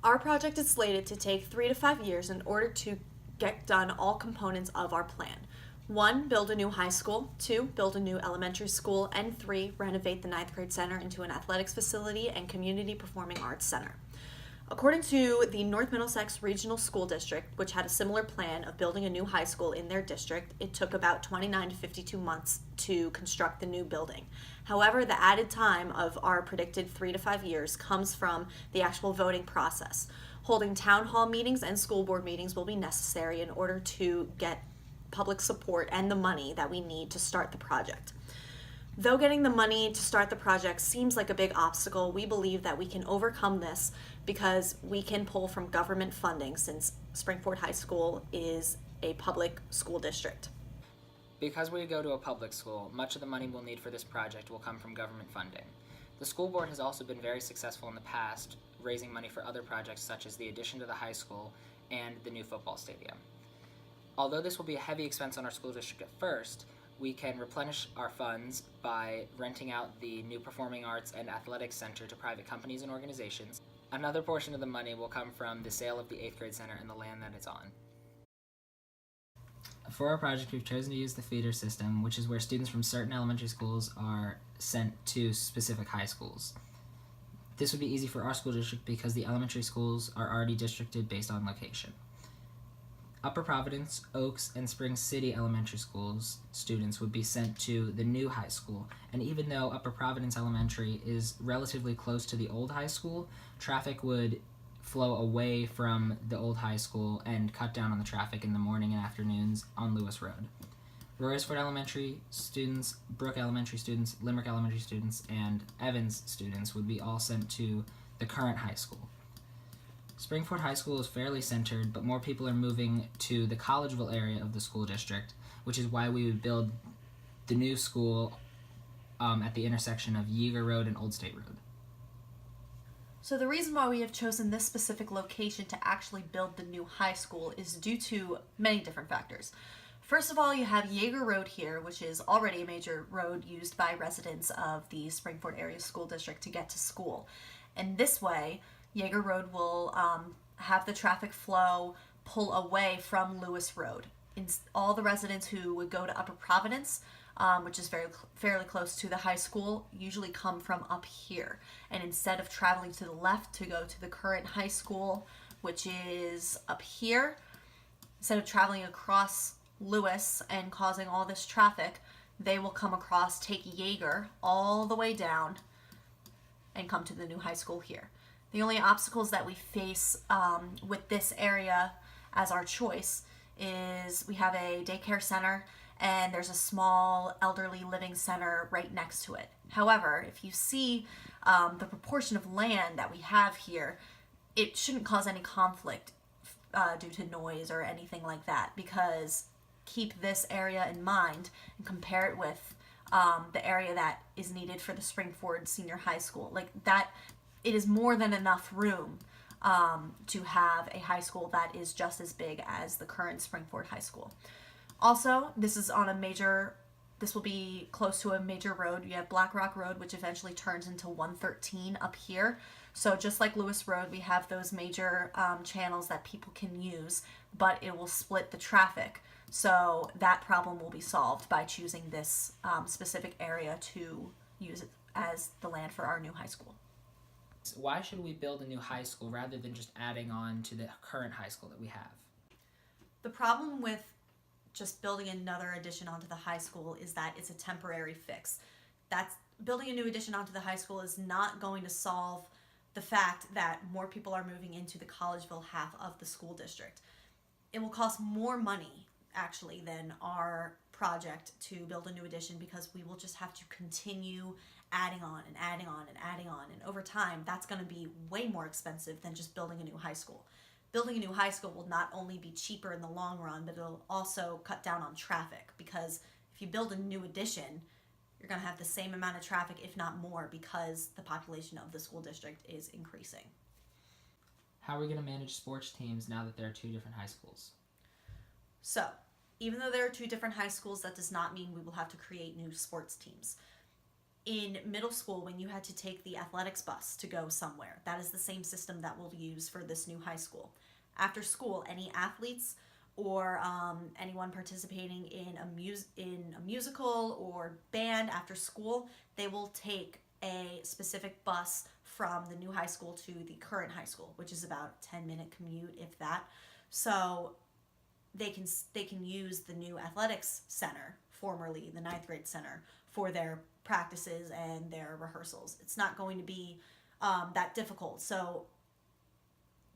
Our project is slated to take 3 to 5 years in order to get done all components of our plan. 1, build a new high school. 2, build a new elementary school. And 3, renovate the ninth grade center into an athletics facility and community performing arts center. According to the North Middlesex Regional School District, which had a similar plan of building a new high school in their district, it took about 29 to 52 months to construct the new building. However, the added time of our predicted 3 to 5 years comes from the actual voting process. Holding town hall meetings and school board meetings will be necessary in order to get public support and the money that we need to start the project. Though getting the money to start the project seems like a big obstacle, we believe that we can overcome this because we can pull from government funding since Springford High School is a public school district. Because we go to a public school, much of the money we'll need for this project will come from government funding. The school board has also been very successful in the past, raising money for other projects such as the addition to the high school and the new football stadium. Although this will be a heavy expense on our school district at first, we can replenish our funds by renting out the new performing arts and athletics center to private companies and organizations. Another portion of the money will come from the sale of the 8th grade center and the land that it's on. For our project, we've chosen to use the feeder system, which is where students from certain elementary schools are sent to specific high schools. This would be easy for our school district because the elementary schools are already districted based on location. Upper Providence, Oaks, and Spring City elementary schools students would be sent to the new high school, and even though Upper Providence Elementary is relatively close to the old high school, traffic would flow away from the old high school and cut down on the traffic in the morning and afternoons on Lewis Road. Royersford Elementary students, Brook Elementary students, Limerick Elementary students, and Evans students would be all sent to the current high school. Springford High School is fairly centered, but more people are moving to the Collegeville area of the school district, which is why we would build the new school at the intersection of Yeager Road and Old State Road. So the reason why we have chosen this specific location to actually build the new high school is due to many different factors. First of all, you have Yeager Road here, which is already a major road used by residents of the Springford Area School District to get to school. And this way, Yeager Road will have the traffic flow pull away from Lewis Road. All the residents who would go to Upper Providence, which is fairly close to the high school, usually come from up here. And instead of traveling to the left to go to the current high school, which is up here, instead of traveling across Lewis and causing all this traffic, they will come across, take Yeager all the way down, and come to the new high school here. The only obstacles that we face with this area as our choice is we have a daycare center and there's a small elderly living center right next to it. However, if you see the proportion of land that we have here, it shouldn't cause any conflict due to noise or anything like that, because keep this area in mind and compare it with the area that is needed for the Springford Senior High School. Like that, it is more than enough room to have a high school that is just as big as the current Springford High School. Also, this will be close to a major road. You have Black Rock Road, which eventually turns into 113 up here. So just like Lewis Road, we have those major channels that people can use, but it will split the traffic. So that problem will be solved by choosing this specific area to use it as the land for our new high school. Why should we build a new high school rather than just adding on to the current high school that we have? The problem with just building another addition onto the high school is that it's a temporary fix. Building a new addition onto the high school is not going to solve the fact that more people are moving into the Collegeville half of the school district. It will cost more money actually than our project to build a new addition, because we will just have to continue adding on and adding on and adding on, and over time that's going to be way more expensive than just building a new high school. Building a new high school will not only be cheaper in the long run, but it'll also cut down on traffic, because if you build a new addition, you're going to have the same amount of traffic, if not more, because the population of the school district is increasing. How are we going to manage sports teams now that there are two different high schools? So, even though there are two different high schools, that does not mean we will have to create new sports teams. in middle school when you had to take the athletics bus to go somewhere. That is the same system that we'll use for this new high school. After school, any athletes or anyone participating in a musical or band after school, they will take a specific bus from the new high school to the current high school, which is about a 10-minute commute, if that. So they can use the new athletics center, formerly the ninth grade center, for their practices and their rehearsals. It's not going to be that difficult. So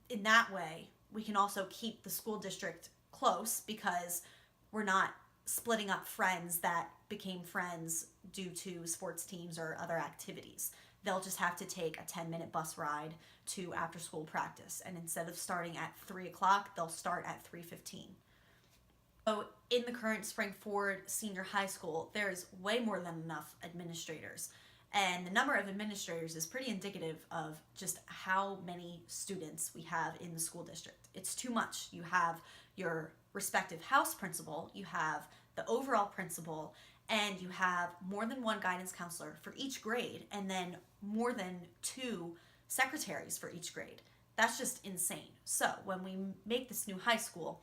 in that way, we can also keep the school district close because we're not splitting up friends that became friends due to sports teams or other activities. They'll just have to take a 10-minute bus ride to after school practice, and instead of starting at 3 o'clock, they'll start at 3:15. So in the current Spring Ford Senior High School, there's way more than enough administrators. And the number of administrators is pretty indicative of just how many students we have in the school district. It's too much. You have your respective house principal, you have the overall principal, and you have more than one guidance counselor for each grade, and then more than 2 secretaries for each grade. That's just insane. So when we make this new high school,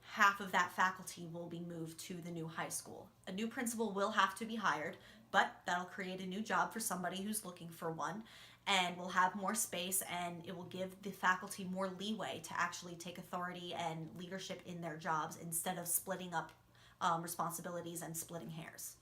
half of that faculty will be moved to the new high school. A new principal will have to be hired, but that'll create a new job for somebody who's looking for one, and we'll have more space, and it will give the faculty more leeway to actually take authority and leadership in their jobs instead of splitting up responsibilities and splitting hairs.